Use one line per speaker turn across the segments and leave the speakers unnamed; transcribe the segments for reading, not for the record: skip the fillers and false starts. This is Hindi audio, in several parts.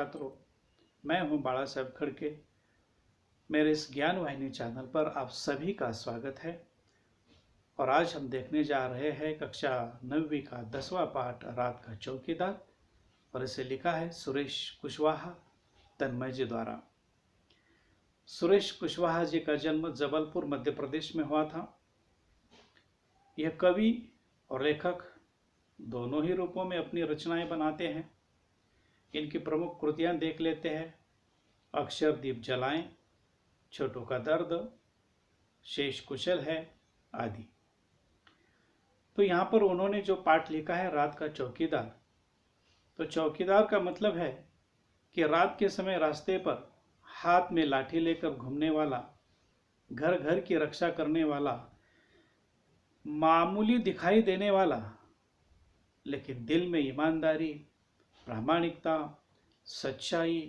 छात्रों, मैं हूं बाला साहब खड़के। मेरे इस ज्ञान वाहिनी चैनल पर आप सभी का स्वागत है। और आज हम देखने जा रहे हैं कक्षा 9वीं का 10वां पाठ रात का चौकीदार, और इसे लिखा है सुरेश कुशवाहा तन्मय जी द्वारा। सुरेश कुशवाहा जी का जन्म जबलपुर मध्य प्रदेश में हुआ था। यह कवि और लेखक दोनों ही रूपों में अपनी रचनाएं बनाते हैं। इनकी प्रमुख कृतियां देख लेते हैं। अक्षरदीप जलाएं, छोटों का दर्द, शेष कुशल है आदि। तो यहाँ पर उन्होंने जो पाठ लिखा है रात का चौकीदार, तो चौकीदार का मतलब है कि रात के समय रास्ते पर हाथ में लाठी लेकर घूमने वाला, घर घर की रक्षा करने वाला, मामूली दिखाई देने वाला लेकिन दिल में ईमानदारी, प्रामाणिकता, सच्चाई,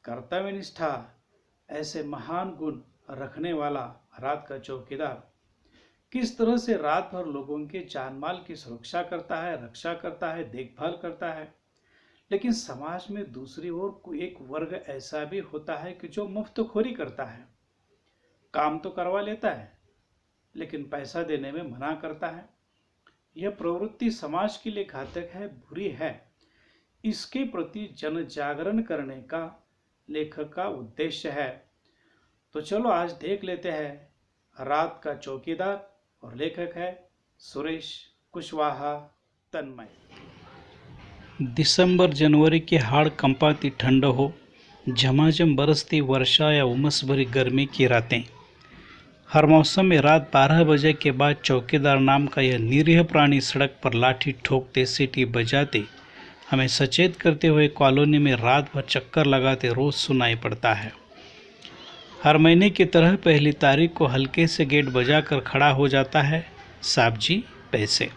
कर्तव्यनिष्ठा ऐसे महान गुण रखने वाला रात का चौकीदार किस तरह से रात भर लोगों के जान माल की सुरक्षा करता है, रक्षा करता है, देखभाल करता है। लेकिन समाज में दूसरी ओर एक वर्ग ऐसा भी होता है कि जो मुफ्तखोरी करता है, काम तो करवा लेता है लेकिन पैसा देने में मना करता है। यह प्रवृत्ति समाज के लिए घातक है, बुरी है। इसके प्रति जन जागरण करने का लेखक का उद्देश्य है। तो चलो आज देख लेते हैं रात का चौकीदार, और लेखक है सुरेश कुशवाहा तन्मय।
दिसंबर जनवरी की हाड़ कंपाती ठंड हो, झमाझम बरसती वर्षा या उमस भरी गर्मी की रातें। हर मौसम में रात 12 बजे के बाद चौकीदार नाम का यह निरीह प्राणी सड़क पर लाठी ठोकते, सीटी बजाते, हमें सचेत करते हुए कॉलोनी में रात भर चक्कर लगाते रोज सुनाई पड़ता है। हर महीने की तरह पहली तारीख को हल्के से गेट बजाकर खड़ा हो जाता है। साहब जी पैसे।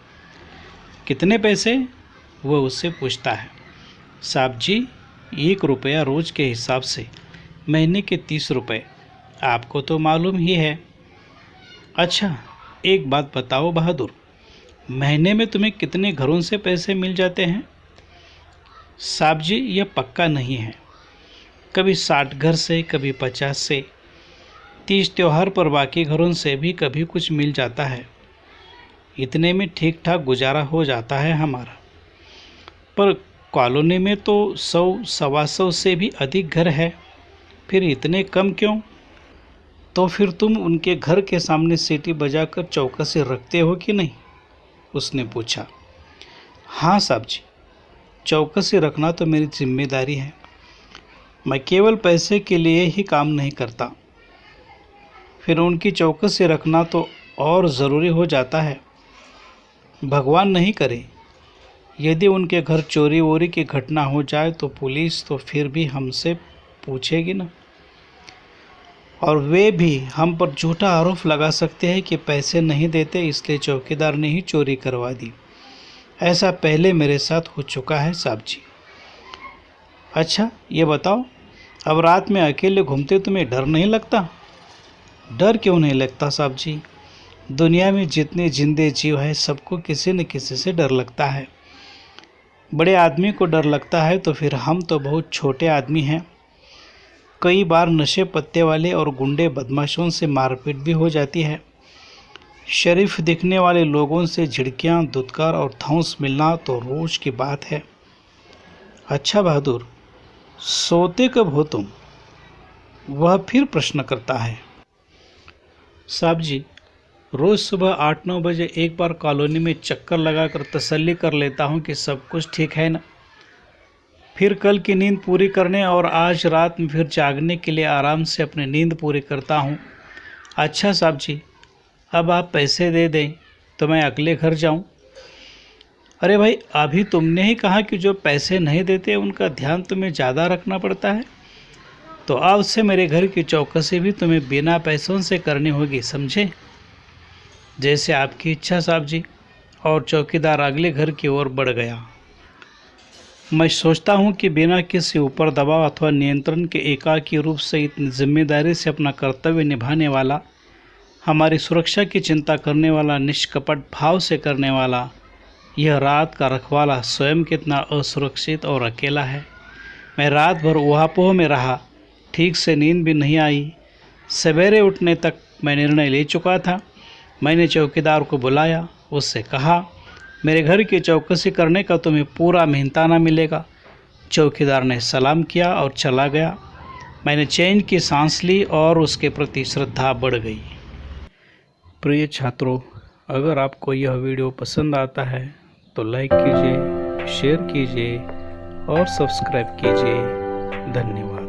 कितने पैसे? वह उससे पूछता है। साहब जी 1 रुपया रोज के हिसाब से, महीने के 30 रुपये। आपको तो मालूम ही है। अच्छा एक बात बताओ बहादुर, महीने में तुम्हें कितने घरों से पैसे मिल जाते हैं? साहब जी यह पक्का नहीं है, कभी 60 घर से, कभी 50 से, 30 त्योहार पर बाकी घरों से भी कभी कुछ मिल जाता है। इतने में ठीक ठाक गुजारा हो जाता है हमारा। पर कॉलोनी में तो 100 सवा 100 से भी अधिक घर है, फिर इतने कम क्यों? तो फिर तुम उनके घर के सामने सीटी बजाकर चौकसी रखते हो कि नहीं? उसने पूछा। हाँ साहब जी, चौकसी रखना तो मेरी जिम्मेदारी है। मैं केवल पैसे के लिए ही काम नहीं करता, फिर उनकी चौकसी रखना तो और ज़रूरी हो जाता है। भगवान नहीं करे यदि उनके घर चोरी वोरी की घटना हो जाए तो पुलिस तो फिर भी हमसे पूछेगी ना, और वे भी हम पर झूठा आरोप लगा सकते हैं कि पैसे नहीं देते इसलिए चौकीदार ने ही चोरी करवा दी। ऐसा पहले मेरे साथ हो चुका है साहब जी। अच्छा ये बताओ, अब रात में अकेले घूमते तुम्हें डर नहीं लगता? डर क्यों नहीं लगता साहब जी? दुनिया में जितने जिंदे जीव हैं सबको किसी न किसी से डर लगता है। बड़े आदमी को डर लगता है तो फिर हम तो बहुत छोटे आदमी हैं। कई बार नशे पत्ते वाले और गुंडे बदमाशों से मारपीट भी हो जाती है। शरीफ दिखने वाले लोगों से झिड़कियाँ, धुतकार और धौंस मिलना तो रोज की बात है। अच्छा बहादुर, सोते कब हो तुम? वह फिर प्रश्न करता है। साहब जी रोज़ सुबह 8-9 बजे एक बार कॉलोनी में चक्कर लगाकर तसल्ली कर लेता हूँ कि सब कुछ ठीक है ना। फिर कल की नींद पूरी करने और आज रात में फिर जागने के लिए आराम से अपनी नींद पूरी करता हूँ। अच्छा साहब जी, अब आप पैसे दे दें तो मैं अगले घर जाऊँ। अरे भाई, अभी तुमने ही कहा कि जो पैसे नहीं देते उनका ध्यान तुम्हें ज़्यादा रखना पड़ता है, तो आज से मेरे घर की चौकसी भी तुम्हें बिना पैसों से करनी होगी, समझे? जैसे आपकी इच्छा साहब जी। और चौकीदार अगले घर की ओर बढ़ गया। मैं सोचता हूँ कि बिना किसी ऊपर दबाव अथवा नियंत्रण के एकाकी रूप से इतनी जिम्मेदारी से अपना कर्तव्य निभाने वाला, हमारी सुरक्षा की चिंता करने वाला, निष्कपट भाव से करने वाला यह रात का रखवाला स्वयं कितना असुरक्षित और अकेला है। मैं रात भर ऊहापोह में रहा, ठीक से नींद भी नहीं आई। सवेरे उठने तक मैं निर्णय ले चुका था। मैंने चौकीदार को बुलाया, उससे कहा, मेरे घर की चौकसी करने का तुम्हें पूरा मेहनताना मिलेगा। चौकीदार ने सलाम किया और चला गया। मैंने चैन की सांस ली और उसके प्रति श्रद्धा बढ़ गई। प्रिय छात्रों, अगर आपको यह वीडियो पसंद आता है तो लाइक कीजिए, शेयर कीजिए और सब्सक्राइब कीजिए। धन्यवाद।